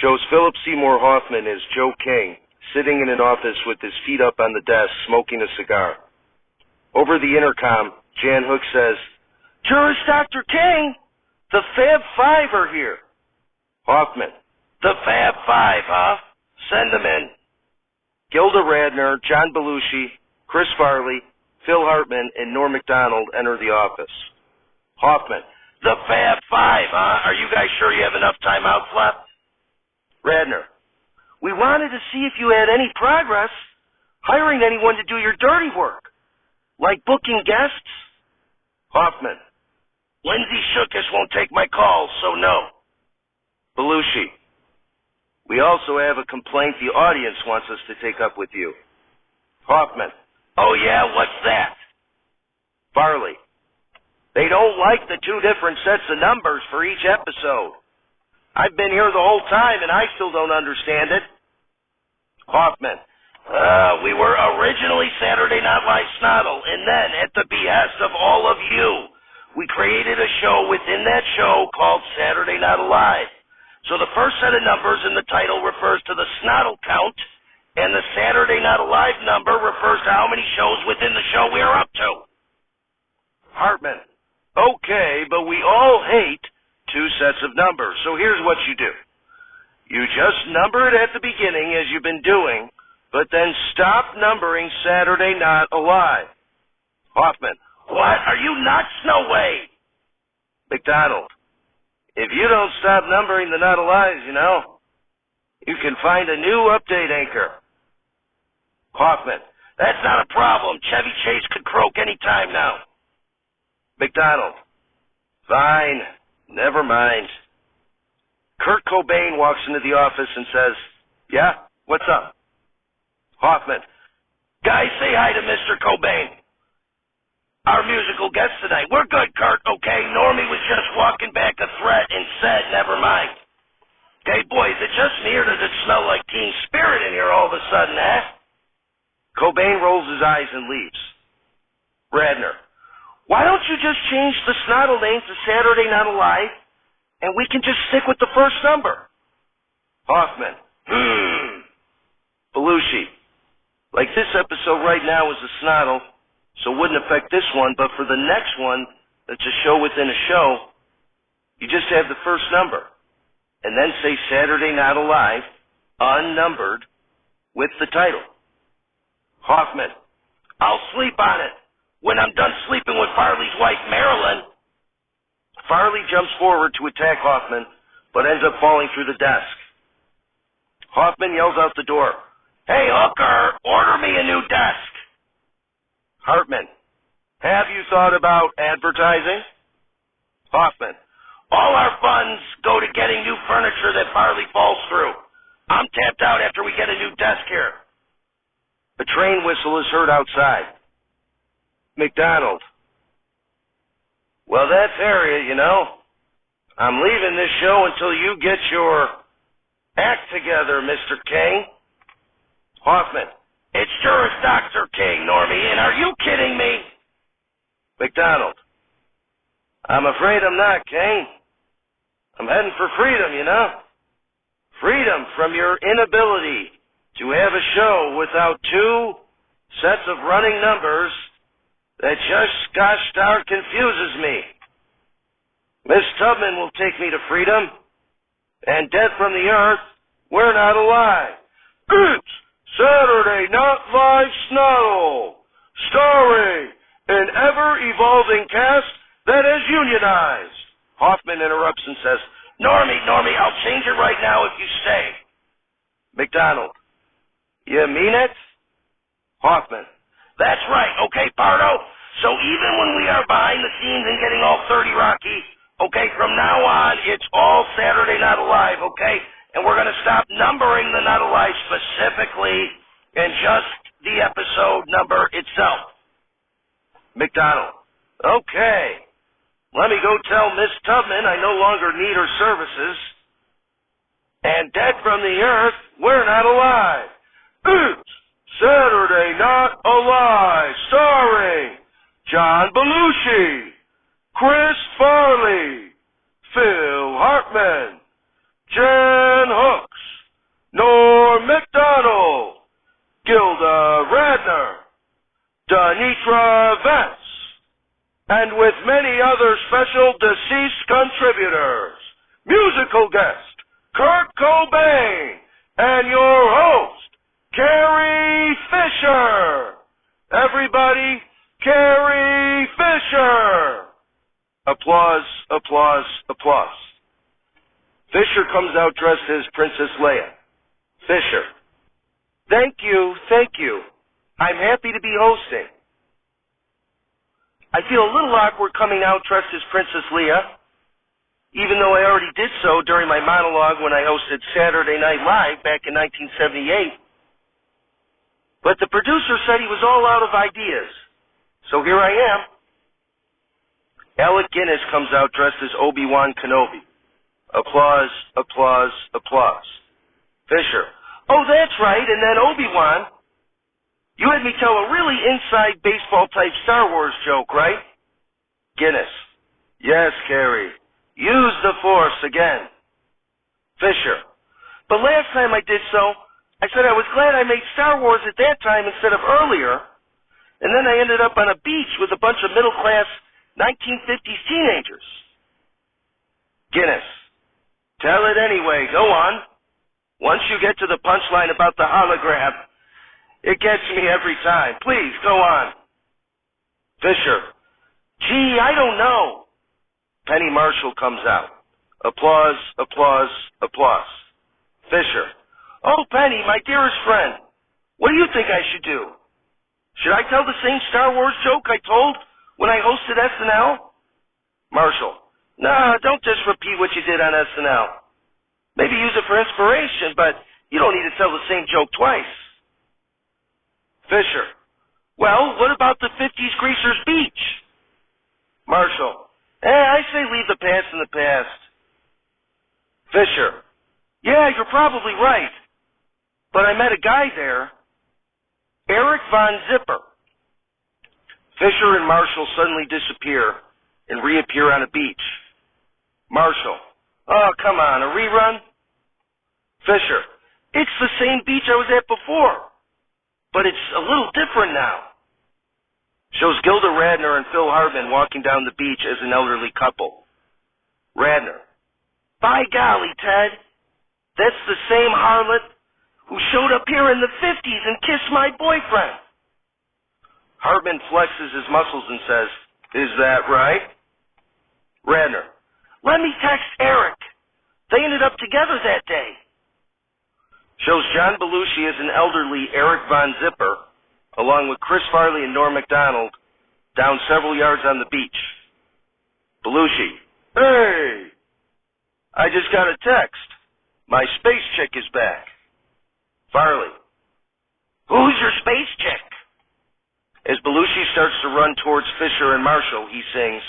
shows Philip Seymour Hoffman as Joe King, sitting in an office with his feet up on the desk, smoking a cigar. Over the intercom, Jan Hook says, "Jurist Dr. King, the Fab Five are here." Hoffman, "The Fab Five, huh? Send them in." Gilda Radner, John Belushi, Chris Farley, Phil Hartman, and Norm MacDonald enter the office. Hoffman, "The Fab Five, huh? Are you guys sure you have enough time out left?" Radner, "We wanted to see if you had any progress hiring anyone to do your dirty work, like booking guests." Hoffman, "Lindsay Shookus won't take my calls, so no." Belushi, "We also have a complaint the audience wants us to take up with you." Hoffman, "Oh yeah, what's that?" Farley, "They don't like the two different sets of numbers for each episode. I've been here the whole time and I still don't understand it." Hoffman, "We were originally Saturday Night Live Snottle, and then at the behest of all of you, we created a show within that show called Saturday Night Alive. So the first set of numbers in the title refers to the Snottle count, and the Saturday Night Alive number refers to how many shows within the show we are up to." Hartman, "Okay, but we all hate two sets of numbers, so here's what you do. You just number it at the beginning as you've been doing, but then stop numbering Saturday Night Alive." Hoffman, "What? Are you nuts? No way." MacDonald, "If you don't stop numbering the Not Alives, you can find a new update anchor." Hoffman, "That's not a problem. Chevy Chase could croak any time now." MacDonald, "Fine. Never mind." Kurt Cobain walks into the office and says, "Yeah, what's up?" Hoffman, "Guys, say hi to Mr. Cobain, our musical guest tonight." "We're good, Kurt, okay? Normie was just walking back a threat and said, never mind." "Okay, boys, is it just me or does it smell like Teen Spirit in here all of a sudden, eh?" Cobain rolls his eyes and leaves. Radner, "Why don't you just change the Snottle name to Saturday Night Alive, and we can just stick with the first number?" Hoffman, Belushi, "Like this episode right now is a Snottle, so it wouldn't affect this one, but for the next one, that's a show within a show, you just have the first number, and then say Saturday Night Alive, unnumbered, with the title." Hoffman, "I'll sleep on it when I'm done sleeping with Farley's wife, Marilyn." Farley jumps forward to attack Hoffman, but ends up falling through the desk. Hoffman yells out the door, "Hey, hooker, order me a new desk." Hartman, "Have you thought about advertising?" Hoffman, "All our funds go to getting new furniture that Farley falls through. I'm tapped out after we get a new desk here." A train whistle is heard outside. MacDonald, "Well, that's Harriet, I'm leaving this show until you get your act together, Mr. King." Hoffman, "It's Jurist Dr. King, Normie, and are you kidding me?" MacDonald, "I'm afraid I'm not, King. I'm heading for freedom, Freedom from your inability to have a show without two sets of running numbers that just gosh darn confuses me. Miss Tubman will take me to freedom, and dead from the earth, we're not alive. It's Saturday Night Live Snottle, starring an ever-evolving cast that is unionized." Hoffman interrupts and says, Normie, I'll change it right now if you stay." MacDonald, "You mean it?" Hoffman, "That's right, okay, Pardo? So even when we are behind the scenes and getting all 30 Rocky, okay, from now on, it's all Saturday Night Alive, okay? And we're going to stop numbering the Night Alive specifically and just the episode number itself." MacDonald, "Okay. Let me go tell Miss Tubman I no longer need her services. And dead from the earth, we're not alive. It's Saturday Night Alive, starring John Belushi, Chris Farley, Phil Hartman, Jan Hook, events, and with many other special deceased contributors, musical guest Kurt Cobain, and your host, Carrie Fisher. Everybody, Carrie Fisher. Applause, applause, applause. Fisher comes out dressed as Princess Leia. Fisher. Thank you, thank you. I'm happy to be hosting. I feel a little awkward coming out dressed as Princess Leia, even though I already did so during my monologue when I hosted Saturday Night Live back in 1978. But the producer said he was all out of ideas, so here I am. Alec Guinness comes out dressed as Obi-Wan Kenobi. Applause, applause, applause. Fisher. Oh, that's right, and then Obi-Wan. You had me tell a really inside baseball-type Star Wars joke, right? Guinness. Yes, Carrie. Use the Force again. Fisher. But last time I did so, I said I was glad I made Star Wars at that time instead of earlier, and then I ended up on a beach with a bunch of middle-class 1950s teenagers. Guinness. Tell it anyway. Go on. Once you get to the punchline about the hologram, it gets me every time. Please, go on. Fisher. Gee, I don't know. Penny Marshall comes out. Applause, applause, applause. Fisher. Oh, Penny, my dearest friend. What do you think I should do? Should I tell the same Star Wars joke I told when I hosted SNL? Marshall. No, don't just repeat what you did on SNL. Maybe use it for inspiration, but you don't need to tell the same joke twice. Fisher. Well, what about the 50s Greasers Beach? Marshall. I say leave the past in the past. Fisher. Yeah, you're probably right. But I met a guy there. Eric Von Zipper. Fisher and Marshall suddenly disappear and reappear on a beach. Marshall. Oh, come on, a rerun? Fisher. It's the same beach I was at before, but it's a little different now. Shows Gilda Radner and Phil Hartman walking down the beach as an elderly couple. Radner. By golly, Ted, that's the same harlot who showed up here in the 50s and kissed my boyfriend. Hartman flexes his muscles and says, Is that right? Radner. Let me text Eric. They ended up together that day. Shows John Belushi as an elderly Eric Von Zipper, along with Chris Farley and Norm Macdonald, down several yards on the beach. Belushi. Hey! I just got a text. My space chick is back. Farley. Who's your space chick? As Belushi starts to run towards Fisher and Marshall, he sings,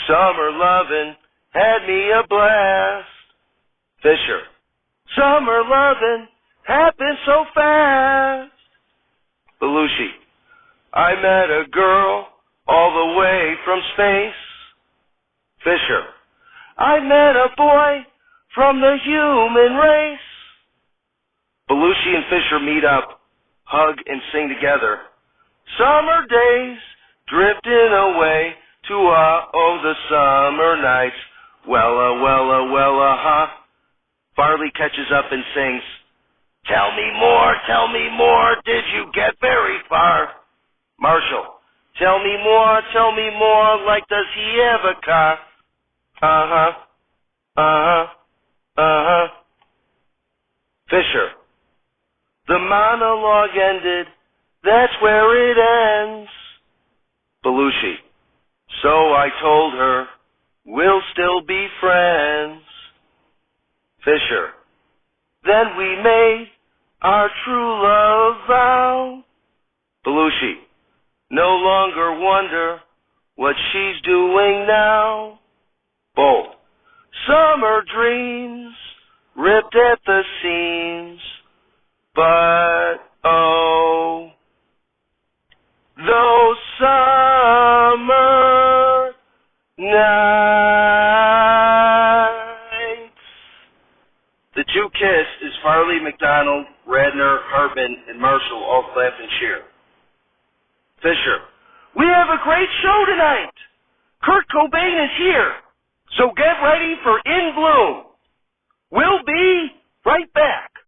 Summer lovin' had me a blast. Fisher. Summer lovin' happened so fast. Belushi. I met a girl all the way from space. Fisher. I met a boy from the human race. Belushi and Fisher meet up, hug, and sing together. Summer days drifting away to the summer nights. Wella, wella, wella, huh? Farley catches up and sings, tell me more, did you get very far? Marshall, tell me more, like does he have a car? Uh-huh, uh-huh, uh-huh. Fisher, the monologue ended, that's where it ends. Belushi, so I told her, we'll still be friends. Fisher, then we made our true love vow. Belushi, no longer wonder what she's doing now. Bold, summer dreams ripped at the seams, but oh, those summer nights. The two kiss as Farley, McDonald, Radner, Hartman, and Marshall all clap and cheer. Fisher, a great show tonight. Kurt Cobain is here, so get ready for In Bloom. We'll be right back.